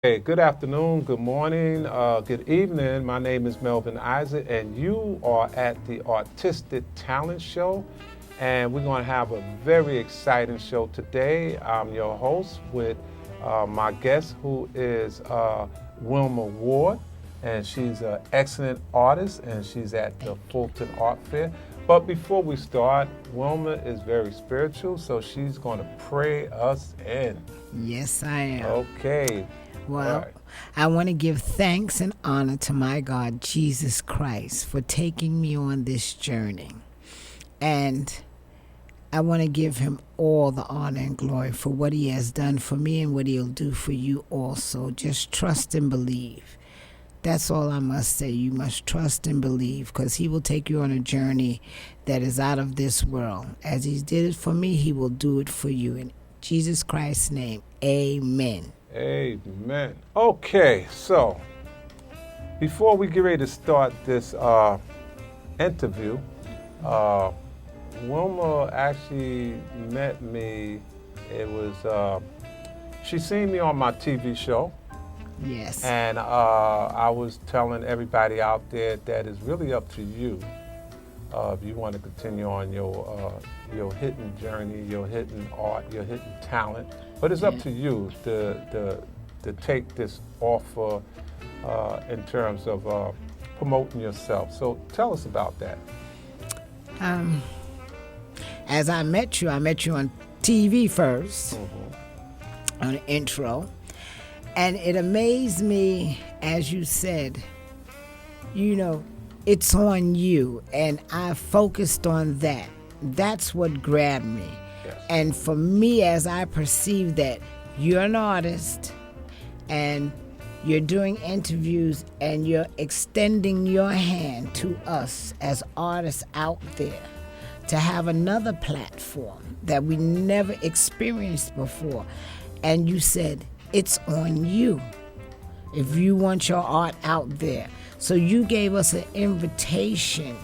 Hey, good afternoon, good morning, good evening. My name is Melvin Isaac, and you are at the Artistic Talent Show. And we're going to have a very exciting show today. I'm your host with my guest, who is Wilma Ward, and she's an excellent artist, and she's at the Fulton Art Fair. But before we start, Wilma is very spiritual, so she's going to pray us in. Yes, I am. Okay. Well, Right. I want to give thanks and honor to my God, Jesus Christ, for taking me on this journey. And I want to give him all the honor and glory for what he has done for me and what he'll do for you also. Just trust and believe. That's all I must say. You must trust and believe, because he will take you on a journey that is out of this world. As he did it for me, he will do it for you. In Jesus Christ's name, amen. Amen. Okay, so before we get ready to start this interview, Wilma actually met me. It was, she seen me on my TV show, Yes. and I was telling everybody out there that it's really up to you if you want to continue on your hidden journey, your hidden art, your hidden talent. But it's up to you to take this offer in terms of promoting yourself. So tell us about that. As I met you on TV first, on an intro. And it amazed me, as you said, it's on you. And I focused on that. That's what grabbed me. Yes. And for me, as I perceive that, you're an artist and you're doing interviews and you're extending your hand to us as artists out there to have another platform that we never experienced before. And you said, it's on you if you want your art out there. So you gave us an invitation,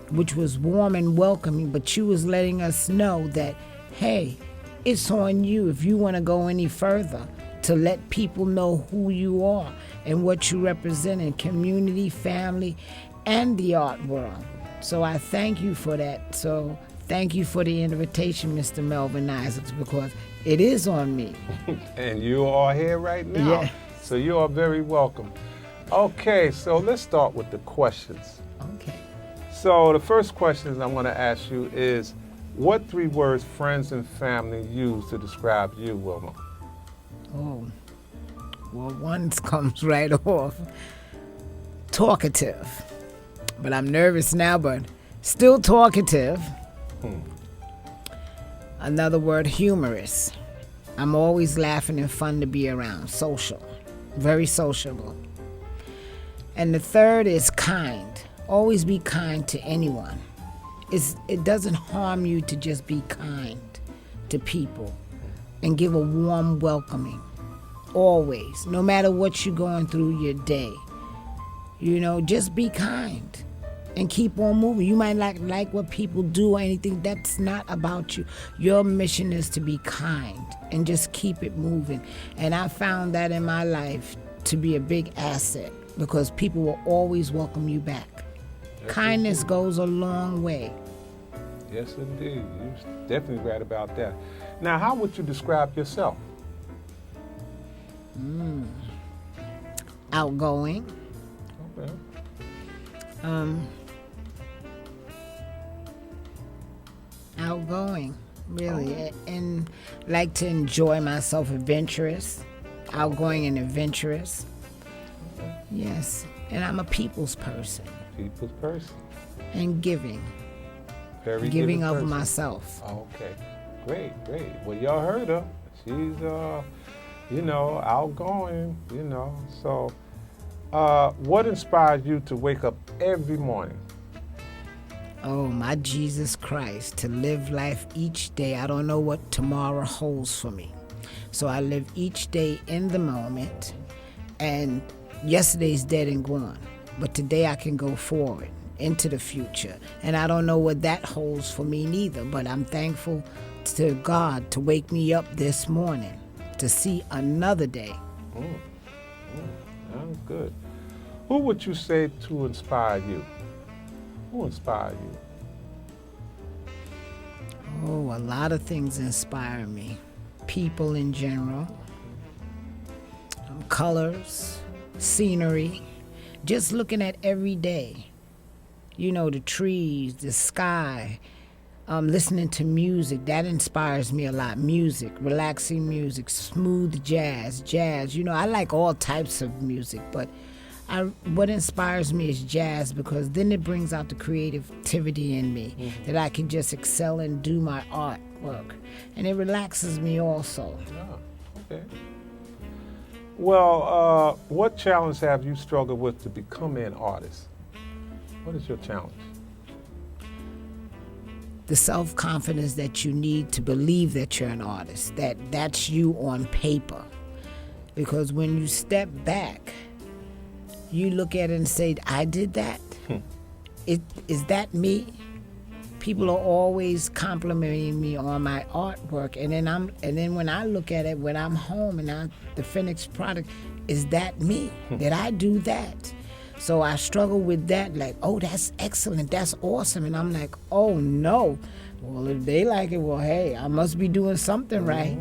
which was warm and welcoming, but you was letting us know that, hey, it's on you if you want to go any further, to let people know who you are and what you represent in community, family, and the art world. So I thank you for that. So thank you for the invitation, Mr. Melvin Isaac, because it is on me. And you are here right now. Yeah. So you are very welcome. Okay, so let's start with the questions. Okay. So the first question I'm going to ask you is, what 3 words friends and family use to describe you, Wilma? Oh, well, one comes right off. Talkative. But I'm nervous now, but still talkative. Another word, humorous. I'm always laughing and fun to be around. Social. Very sociable. And the third is kind. Always be kind to anyone. It doesn't harm you to just be kind to people and give a warm welcoming. Always. No matter what you're going through your day. Just be kind and keep on moving. You might not like what people do or anything. That's not about you. Your mission is to be kind and just keep it moving. And I found that in my life to be a big asset, because people will always welcome you back. Yes, Kindness indeed. goes a long way. Yes, indeed. You're definitely right about that. Now, how would you describe yourself? Outgoing. Okay. Outgoing, really, and like to enjoy myself. Adventurous, outgoing and adventurous. Yes, and I'm a people's person People's person. and giving Very giving giving of person. myself. Okay. Great. Well, y'all heard her. She's, outgoing, So, what inspires you to wake up every morning? Oh, my Jesus Christ, to live life each day. I don't know what tomorrow holds for me. So I live each day in the moment, and yesterday's dead and gone. But today I can go forward into the future. And I don't know what that holds for me neither, but I'm thankful to God to wake me up this morning to see another day. good. Who would you say to inspire you? Who inspired you? Oh, a lot of things inspire me. People in general, colors, scenery, just looking at every day. You know, the trees, the sky, listening to music, that inspires me a lot. Music, relaxing music, smooth jazz. You know, I like all types of music, but what inspires me is jazz, because then it brings out the creativity in me that I can just excel and do my artwork. And it relaxes me also. Yeah, okay. Well, what challenge have you struggled with to become an artist? What is your challenge? The self-confidence that you need to believe that you're an artist, that's you on paper. Because when you step back, you look at it and say, I did that? Is that me? People are always complimenting me on my artwork, and then when I look at it when I'm home and the finished product, is that me? Did I do that? So I struggle with that, like, oh, that's excellent, that's awesome, and I'm like, oh no. Well, if they like it, well, hey, I must be doing something right.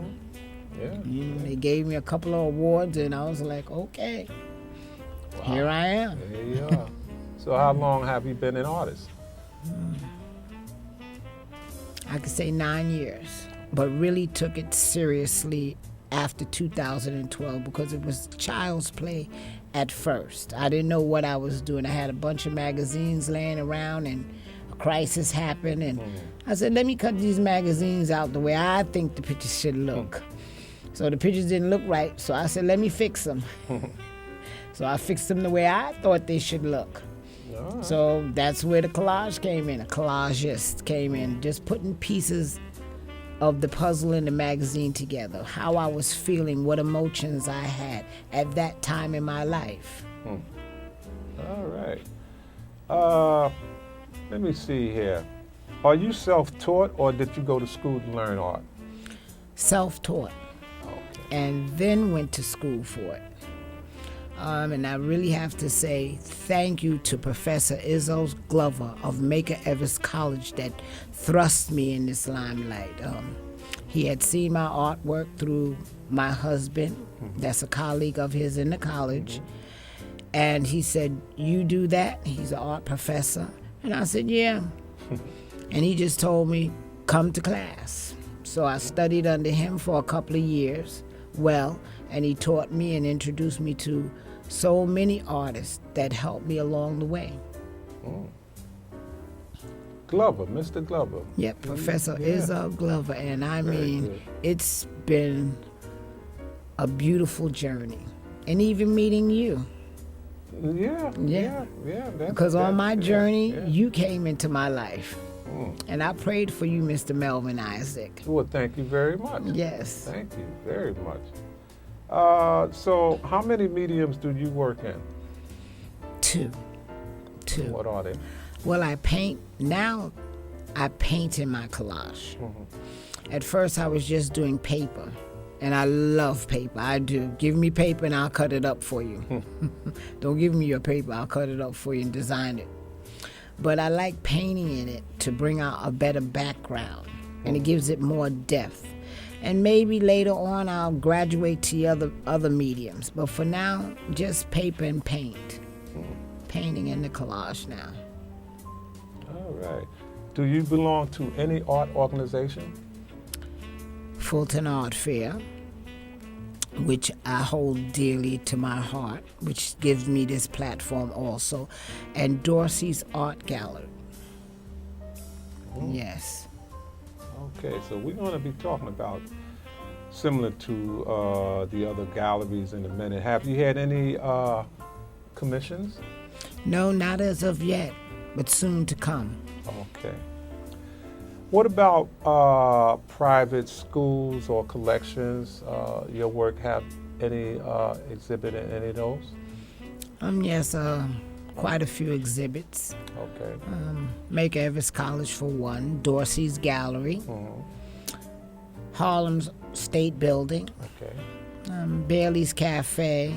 Yeah. They gave me a couple of awards, and I was like, okay. Wow. Here I am. There you are. So how long have you been an artist? I could say 9 years, but really took it seriously after 2012 because it was child's play at first. I didn't know what I was doing. I had a bunch of magazines laying around and a crisis happened, and I said, let me cut these magazines out the way I think the pictures should look. So the pictures didn't look right, so I said, let me fix them. So I fixed them the way I thought they should look. Right. So that's where the collage came in. A collagist came in, just putting pieces of the puzzle in the magazine together, how I was feeling, what emotions I had at that time in my life. All right. Let me see here. Are you self-taught, or did you go to school to learn art? Self-taught. Okay. And then went to school for it. And I really have to say thank you to Professor Izzo Glover of Medgar Evers College that thrust me in this limelight. He had seen my artwork through my husband, that's a colleague of his in the college, and he said, you do that? He's an art professor. And I said, yeah. And he just told me, come to class. So I studied under him for a couple of years, and he taught me and introduced me to so many artists that helped me along the way. Glover, Mr. Glover. Yep, Professor Izzo Glover, and I mean, it's been a beautiful journey. And even meeting you. Yeah. Because on my journey, you came into my life. And I prayed for you, Mr. Melvin Isaac. Well, thank you very much. Yes. Thank you very much. So how many mediums do you work in? Two. What are they? Well, I paint. Now I paint in my collage. At first I was just doing paper. And I love paper. I do. Give me paper and I'll cut it up for you. Don't give me your paper. I'll cut it up for you and design it. But I like painting in it to bring out a better background. And it gives it more depth. And maybe later on I'll graduate to other mediums. But for now, just paper and paint. Painting in the collage now. All right. Do you belong to any art organization? Fulton Art Fair, which I hold dearly to my heart, which gives me this platform also, and Dorsey's Art Gallery. Yes. Okay, so we're going to be talking about similar to the other galleries in a minute. Have you had any commissions? No, not as of yet, but soon to come. Okay. What about private schools or collections? Your work have any exhibit in any of those? Yes, quite a few exhibits. Okay. Medgar Evers College for one, Dorsey's Gallery, Harlem's State Building, Okay. Bailey's Cafe,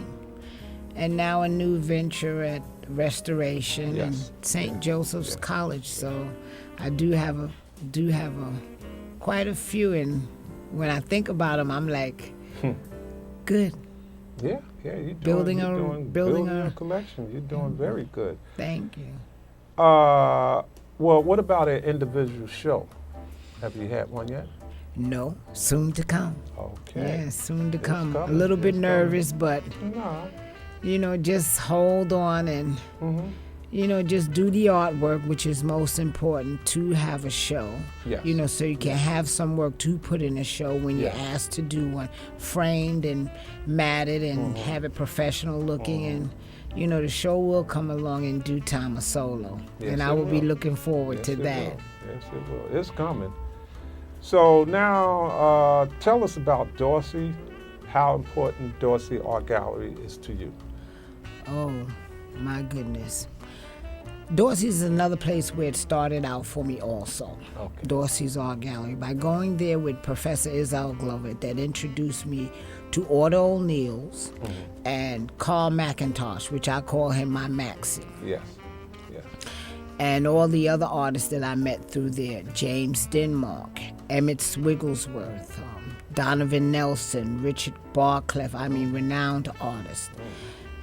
and now a new venture at Restoration Yes. and St. Joseph's Yeah. College. So I do have quite a few, and when I think about them, I'm like, good. Yeah, you're Building building a- a collection. You're doing very good. Thank you. Well, what about an individual show? Have you had one yet? No, soon to come. Okay. Yeah, soon to It's come. A coming, little bit it's nervous, but No. just hold on and just do the artwork, which is most important to have a show. Yes. So you can have some work to put in a show when you're asked to do one, framed and matted and have it professional looking, and the show will come along in due time, a solo, Yes, and I it will be will. looking forward to Yes, it that. will. Yes, it will. It's coming. So now, tell us about Dorsey. How important Dorsey Art Gallery is to you? Oh, my goodness. Dorsey's is another place where it started out for me also. Okay. Dorsey's Art Gallery. By going there with Professor Isabel Glover, that introduced me to Otto O'Neill's and Carl McIntosh, which I call him my Maxie. Yes. Yes. And all the other artists that I met through there, James Denmark, Emmett Wigglesworth, Donovan Nelson, Richard Barclay, renowned artists.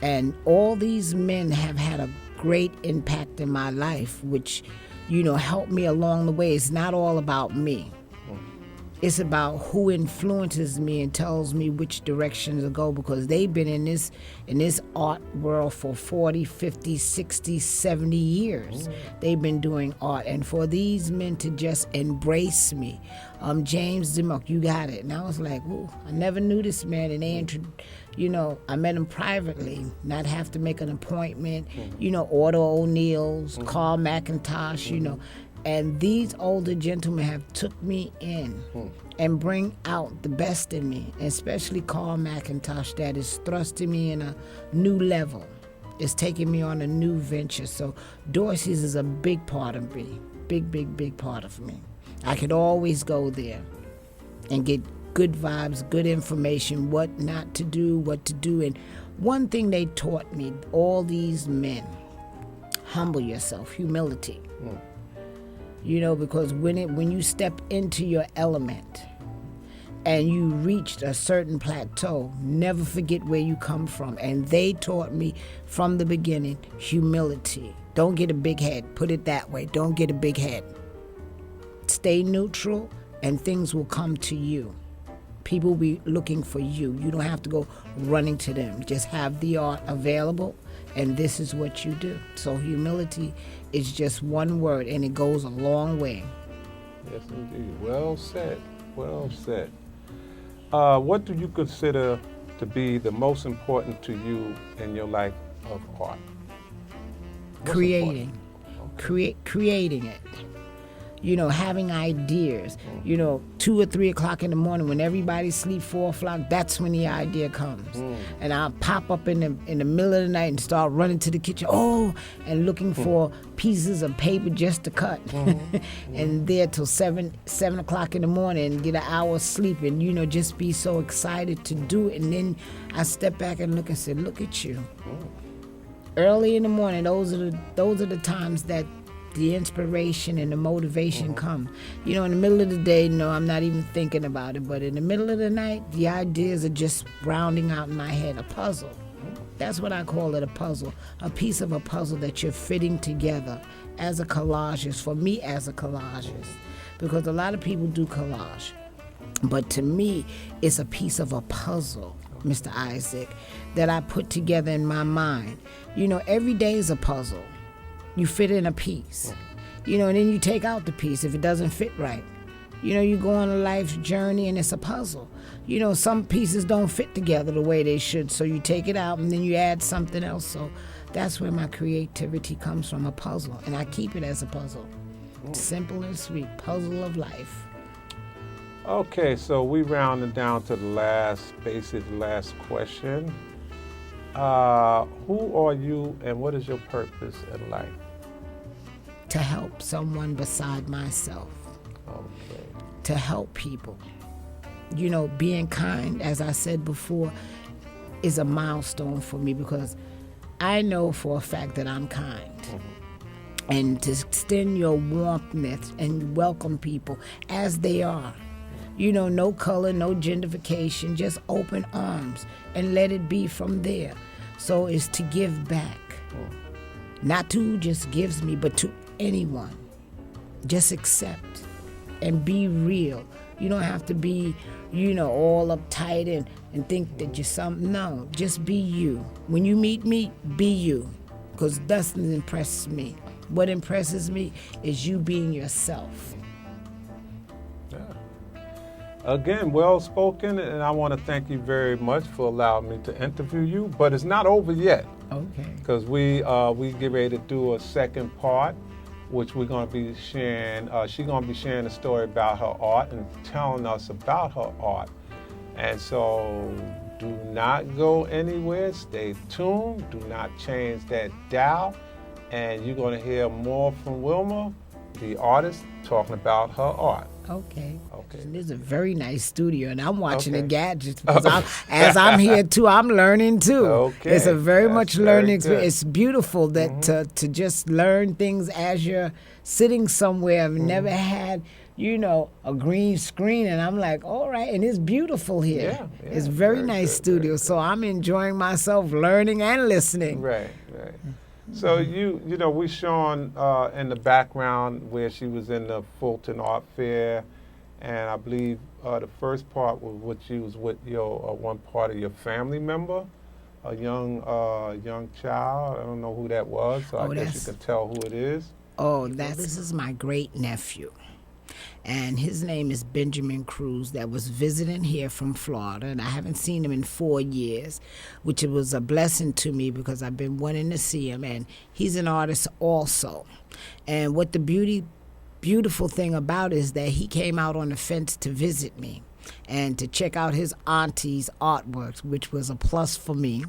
And all these men have had a great impact in my life, which, helped me along the way. It's not all about me. It's about who influences me and tells me which direction to go, because they've been in this art world for 40, 50, 60, 70 years. They've been doing art. And for these men to just embrace me, James Denmark, you got it. And I was like, ooh, I never knew this man. And they I met him privately, not have to make an appointment. Otto O'Neill's, Carl McIntosh, and these older gentlemen have took me in and bring out the best in me, especially Carl McIntosh, that is thrusting me in a new level. It's taking me on a new venture. So Dorsey's is a big part of me, big part of me. I could always go there and get good vibes, good information, what not to do, what to do. And one thing they taught me, all these men, humble yourself, humility. Because when you step into your element and you reached a certain plateau, never forget where you come from. And they taught me from the beginning, humility. Don't get a big head. Put it that way. Don't get a big head. Stay neutral and things will come to you. People will be looking for you. You don't have to go running to them. Just have the art available, and this is what you do. So humility is just one word, and it goes a long way. Yes, indeed. Well said. Well said. What do you consider to be the most important to you in your life of art? What's Creating. important? Creating it. Having ideas. 2 or 3 o'clock in the morning when everybody sleep, 4 o'clock, that's when the idea comes. And I'll pop up in the middle of the night and start running to the kitchen, and looking for pieces of paper just to cut. And there till 7 o'clock in the morning and get an hour's sleep, and just be so excited to do it. And then I step back and look and say, look at you. Early in the morning, those are the times that the inspiration and the motivation come. In the middle of the day, no, I'm not even thinking about it. But in the middle of the night, the ideas are just rounding out in my head. A puzzle. That's what I call it, a puzzle. A piece of a puzzle that you're fitting together as a collagist. For me, as a collagist. Because a lot of people do collage. But to me, it's a piece of a puzzle, Mr. Isaac, that I put together in my mind. Every day is a puzzle. You fit in a piece, and then you take out the piece if it doesn't fit right. You go on a life's journey and it's a puzzle. Some pieces don't fit together the way they should, so you take it out and then you add something else. So that's where my creativity comes from, a puzzle, and I keep it as a puzzle. Simple and sweet, puzzle of life. Okay, so we rounding down to the last question. Who are you and what is your purpose in life? To help someone beside myself. Okay. To help people. Being kind, as I said before, is a milestone for me because I know for a fact that I'm kind. And to extend your warmth and welcome people as they are. You know, no color, no gentrification, just open arms and let it be from there. So it's to give back. Not to who just gives me, but to anyone. Just accept and be real. You don't have to be, all uptight and think that you're something. No, just be you. When you meet me, be you. Because that doesn't impress me. What impresses me is you being yourself. Yeah. Again, well spoken, and I want to thank you very much for allowing me to interview you. But it's not over yet. Okay. Because we get ready to do a second part, which we're going to be sharing. She's going to be sharing a story about her art and telling us about her art. And so do not go anywhere. Stay tuned. Do not change that dial. And you're going to hear more from Wilma, the artist, talking about her art. Okay. Okay. And this is a very nice studio, and I'm watching the gadgets because as I'm here too, I'm learning too. Okay. It's a very much learning good. experience. It's beautiful that to just learn things as you're sitting somewhere. I've never had, a green screen, and I'm like, all right, and it's beautiful here. Yeah, it's very nice good, studio, very so I'm enjoying myself learning and listening. Right. So we showing in the background where she was in the Fulton Art Fair, and I believe the first part was what you was with your one part of your family member, a young child. I don't know who that was, so I guess you can tell who it is. Oh, this is my great nephew. And his name is Benjamin Cruz, that was visiting here from Florida, and I haven't seen him in 4 years, which was a blessing to me because I've been wanting to see him, and he's an artist also. And what the beautiful thing about it is that he came out on the fence to visit me and to check out his auntie's artworks, which was a plus for me.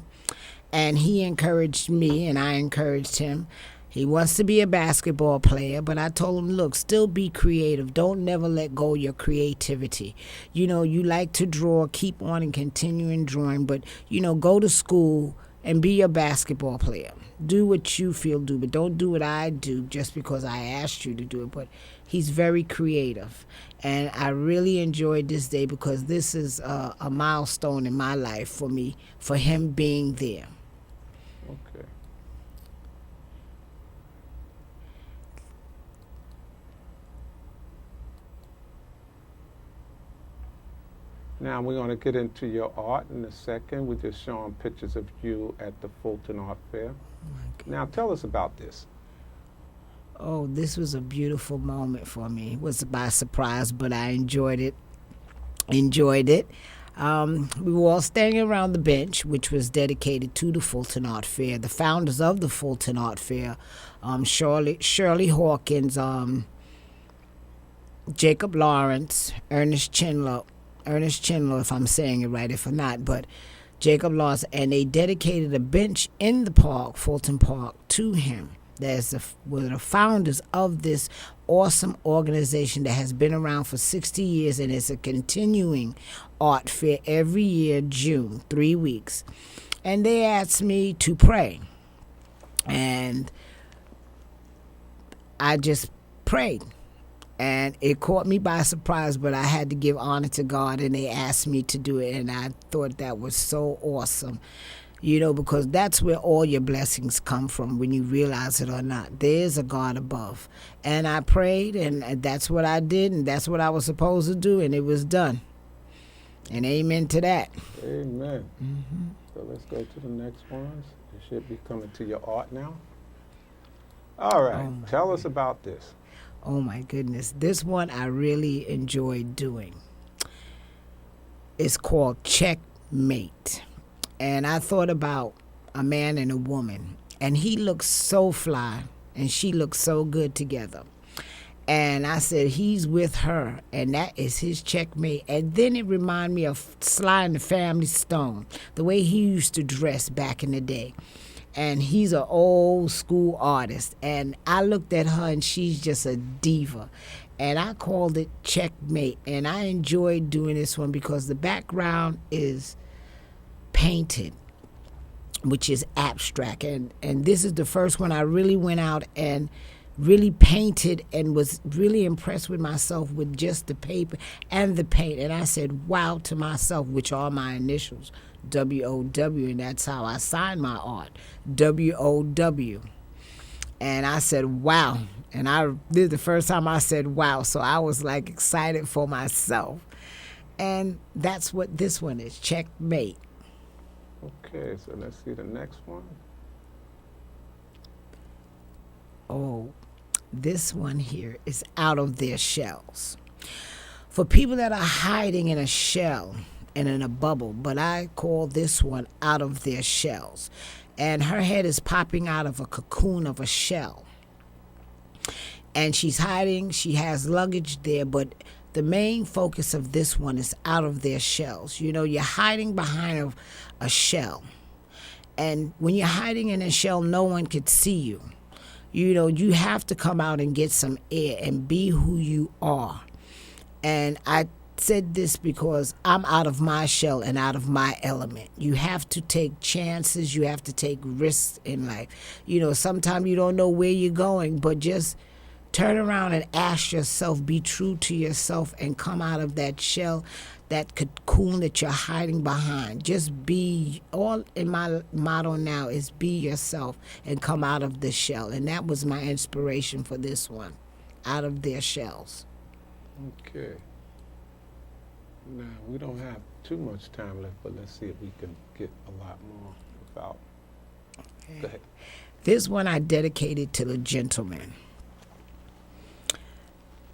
And he encouraged me, and I encouraged him. He wants to be a basketball player, but I told him, look, still be creative. Don't never let go of your creativity. You like to draw, keep on and continuing drawing, but, go to school and be a basketball player. Do what you feel do, but don't do what I do just because I asked you to do it. But he's very creative, and I really enjoyed this day because this is a milestone in my life for me, for him being there. Okay. Now we're going to get into your art in a second. We're just showing pictures of you at the Fulton Art Fair. Now tell us about this. Oh, this was a beautiful moment for me. It was by surprise, but I enjoyed it. We were all standing around the bench, which was dedicated to the Fulton Art Fair. The founders of the Fulton Art Fair, Shirley Hawkins, Jacob Lawrence, Ernest Chinlow, if I'm saying it right, if I'm not, but Jacob Lawrence, and they dedicated a bench in the park, Fulton Park, to him. Were the founders of this awesome organization that has been around for 60 years, and it's a continuing art fair every year, June, 3 weeks. And they asked me to pray, and I just prayed. And it caught me by surprise, but I had to give honor to God, and they asked me to do it, and I thought that was so awesome, because that's where all your blessings come from, when you realize it or not. There's a God above. And I prayed, and that's what I did, and that's what I was supposed to do, and it was done. And amen to that. Amen. So let's go to the next ones. You should be coming to your art now. All right, tell us about this. Oh my goodness. This one I really enjoyed doing. It's called Checkmate. And I thought about a man and a woman. And he looks so fly and she looks so good together. And I said, he's with her, and that is his checkmate. And then it reminded me of Sly and the Family Stone, the way he used to dress back in the day. And he's an old school artist. And I looked at her, and she's just a diva. And I called it Checkmate. And I enjoyed doing this one because the background is painted. which is abstract. And this is the first one I really went out and really painted and was really impressed with myself with just the paper and the paint. And I said, wow, to myself, which are my initials, W-O-W, and that's how I signed my art, W-O-W. And I said, wow. And this is the first time I said, wow. So I was like excited for myself. And that's what this one is, Checkmate. Okay, so let's see the next one. Oh, this one here is Out of Their Shells. For people that are hiding in a shell and in a bubble, but I call this one Out of Their Shells. And her head is popping out of a cocoon of a shell. And she's hiding, she has luggage there, but the main focus of this one is out of their shells. You know, you're hiding behind a shell. And when you're hiding in a shell, no one could see you. You know, you have to come out and get some air and be who you are. And I said this because I'm out of my shell and out of my element. You have to take chances. You have to take risks in life. You know, sometimes you don't know where you're going, but just turn around and ask yourself, be true to yourself, and come out of that shell, that cocoon that you're hiding behind. Just be, all in my motto now is be yourself and come out of the shell. And that was my inspiration for this one, Out of Their Shells. Okay. Now, we don't have too much time left, but let's see if we can get a lot more without. Okay. Go ahead. This one I dedicated to the gentleman,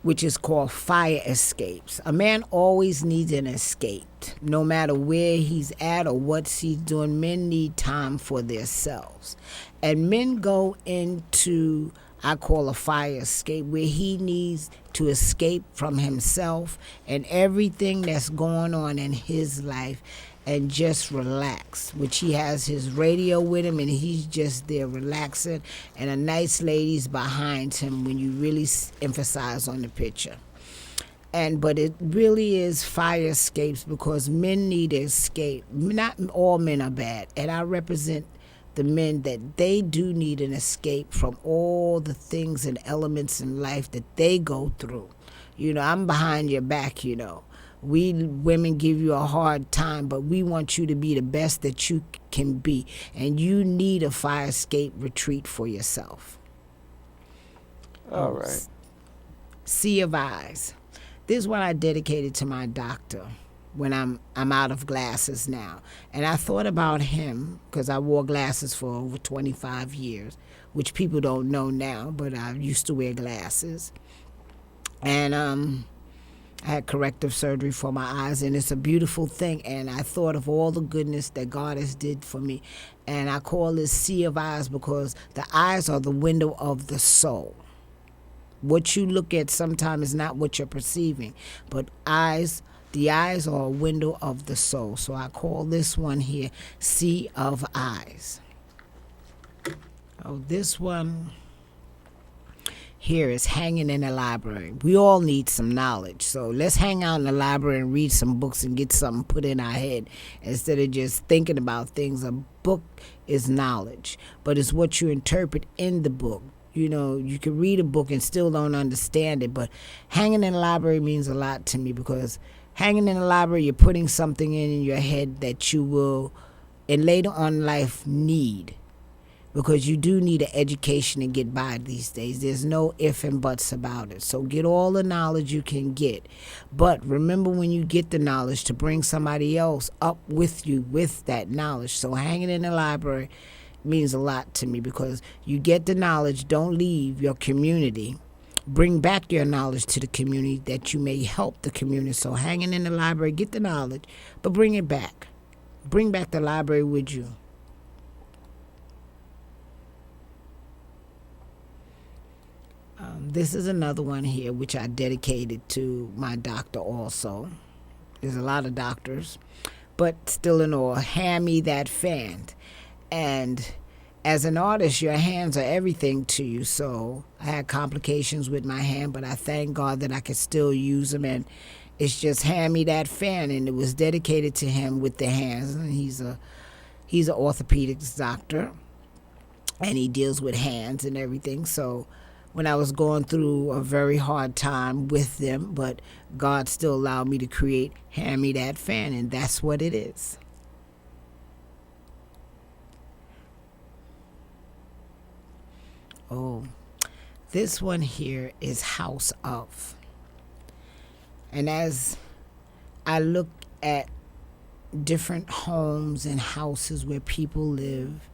which is called Fire Escapes. A man always needs an escape. No matter where he's at or what he's doing, men need time for themselves. And men go into, I call a fire escape, where he needs to escape from himself and everything that's going on in his life and just relax, which he has his radio with him and he's just there relaxing, and a nice lady's behind him when you really emphasize on the picture. But it really is fire escapes because men need to escape. Not all men are bad, and I represent the men that they do need an escape from all the things and elements in life that they go through. You know, I'm behind your back, you know. We women give you a hard time, but we want you to be the best that you can be. And you need a fire escape retreat for yourself. All right. Sea of Eyes. This is what I dedicated to my doctor when I'm out of glasses now. And I thought about him because I wore glasses for over 25 years, which people don't know now, but I used to wear glasses. And I had corrective surgery for my eyes, and it's a beautiful thing. And I thought of all the goodness that God has did for me. And I call this Sea of Eyes because the eyes are the window of the soul. What you look at sometimes is not what you're perceiving, but the eyes are a window of the soul. So I call this one here Sea of Eyes. Oh, this one here is Hanging in the Library. We all need some knowledge, so let's hang out in the library and read some books and get something put in our head instead of just thinking about things. A book is knowledge, but it's what you interpret in the book. You know, you can read a book and still don't understand it, but hanging in the library means a lot to me because hanging in the library, you're putting something in your head that you will, in later on in life, need. Because you do need an education to get by these days. There's no ifs and buts about it. So get all the knowledge you can get. But remember when you get the knowledge to bring somebody else up with you with that knowledge. So hanging in the library means a lot to me because you get the knowledge, don't leave your community. Bring back your knowledge to the community that you may help the community. So hanging in the library, get the knowledge, but bring it back. Bring back the library with you. This is another one here which I dedicated to my doctor also. There's a lot of doctors, but still in all, hand me that fan. And as an artist, your hands are everything to you. So I had complications with my hand, but I thank God that I could still use them. And it's just hand me that fan. And it was dedicated to him with the hands. And he's a He's an orthopedics doctor, and he deals with hands and everything. So when I was going through a very hard time with them, but God still allowed me to create Hand Me That Fan, and that's what it is. Oh, this one here is House Of. And as I look at different homes and houses where people live,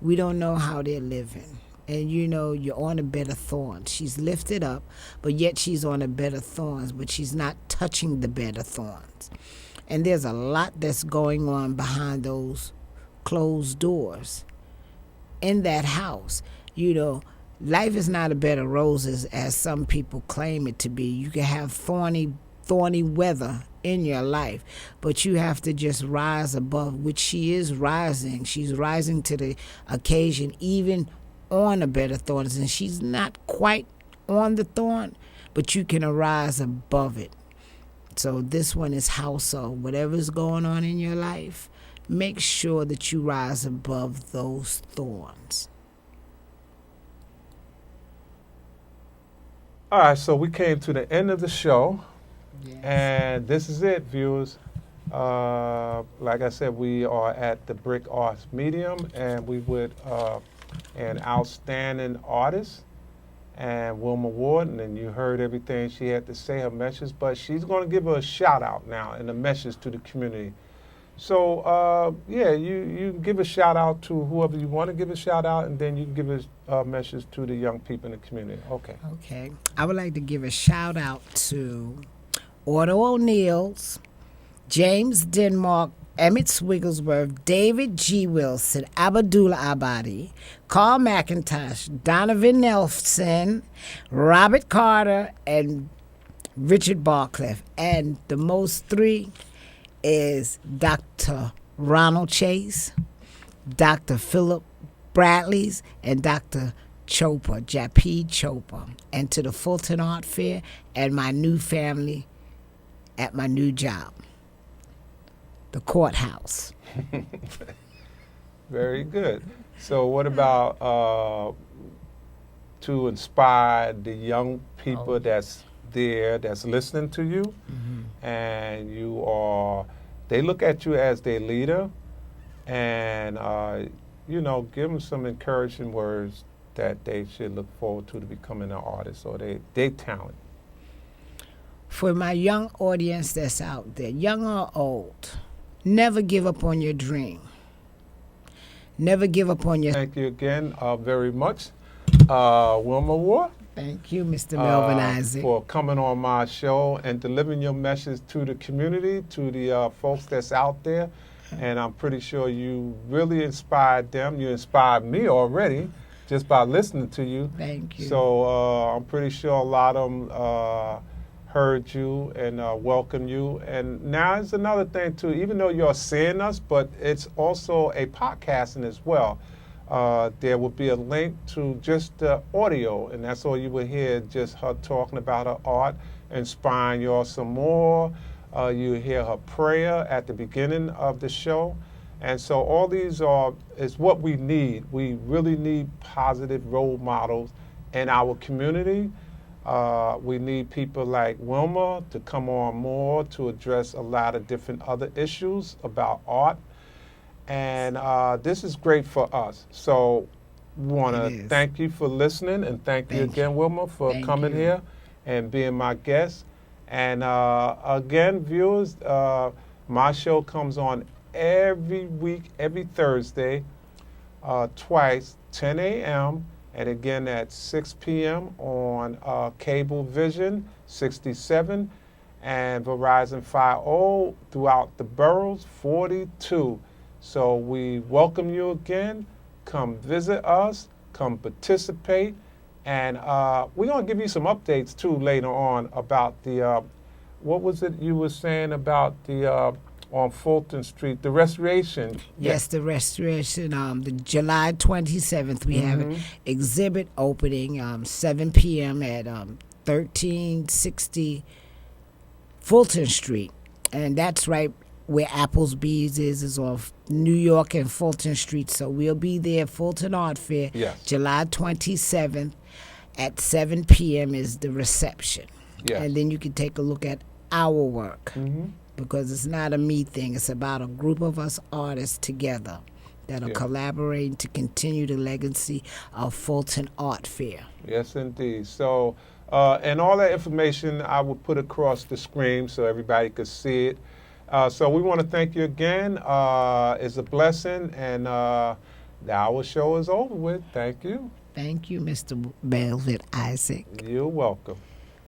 we don't know how they're living. And you know, you're on a bed of thorns. She's lifted up, but yet she's on a bed of thorns, but she's not touching the bed of thorns. And there's a lot that's going on behind those closed doors in that house. You know, life is not a bed of roses as some people claim it to be. You can have thorny weather in your life, but you have to just rise above, which she is rising. She's rising to the occasion, even on a bed of thorns, and she's not quite on the thorn, but you can arise above it. So this one is House Of. Whatever's going on in your life, make sure that you rise above those thorns. All right, so we came to the end of the show. Yes. And this is it, viewers. Like I said, we are at the Bric Arts Media, and we with an outstanding artist, and Wilma Ward, and then you heard everything she had to say, her message, but she's going to give her a shout out now and a message to the community. So, yeah, you give a shout out to whoever you want to give a shout out, and then you can give a message to the young people in the community. Okay. I would like to give a shout out to Otto O'Neill's, James Denmark, Emmett Swigglesworth, David G. Wilson, Abdullah Abadi, Carl McIntosh, Donovan Nelson, Robert Carter, and Richard Barcliffe. And the most three is Dr. Ronald Chase, Dr. Philip Bradley's, and Dr. Chopra, Japid Chopra. And to the Fulton Art Fair and my new family at my new job, the courthouse. Very good. So what about to inspire the young people that's there, that's listening to you, and they look at you as their leader, and give them some encouraging words that they should look forward to becoming an artist or their talent? For my young audience that's out there, young or old, never give up on your dream. Never give up on your... Thank you again very much, Wilma Ward. Thank you, Mr. Melvin Isaac, for coming on my show and delivering your message to the community, to the folks that's out there. And I'm pretty sure you really inspired them. You inspired me already just by listening to you. Thank you. So I'm pretty sure a lot of them heard you and welcomed you. And now it's another thing too, even though you're seeing us, but it's also a podcasting as well. There will be a link to just the audio, and that's all you will hear, just her talking about her art, inspiring you all some more. You hear her prayer at the beginning of the show. And so all these is what we need. We really need positive role models in our community. We need people like Wilma to come on more to address a lot of different other issues about art. And this is great for us. So we want to thank you for listening, and thank you again, Wilma, for coming here and being my guest. And again, viewers, my show comes on every week, every Thursday, twice, 10 a.m., and again at 6 p.m. on Cable Vision 67 and Verizon 5 throughout the boroughs 42. So we welcome you again. Come visit us, come participate, and we're going to give you some updates too later on about the, what was it you were saying about the, on Fulton Street, the restoration? Yes, the restoration, the July 27th, we have an exhibit opening, 7 p.m. at 1360 Fulton Street, and that's right where Applebee's is off New York and Fulton Street. So we'll be there, Fulton Art Fair, Yes. July 27th at 7 p.m. is the reception. Yes. And then you can take a look at our work, because it's not a me thing. It's about a group of us artists together that are collaborating to continue the legacy of Fulton Art Fair. Yes, indeed. So, and all that information I will put across the screen so everybody could see it. So we want to thank you again. It's a blessing, and our show is over with. Thank you. Thank you, Mr. Melvin Isaac. You're welcome.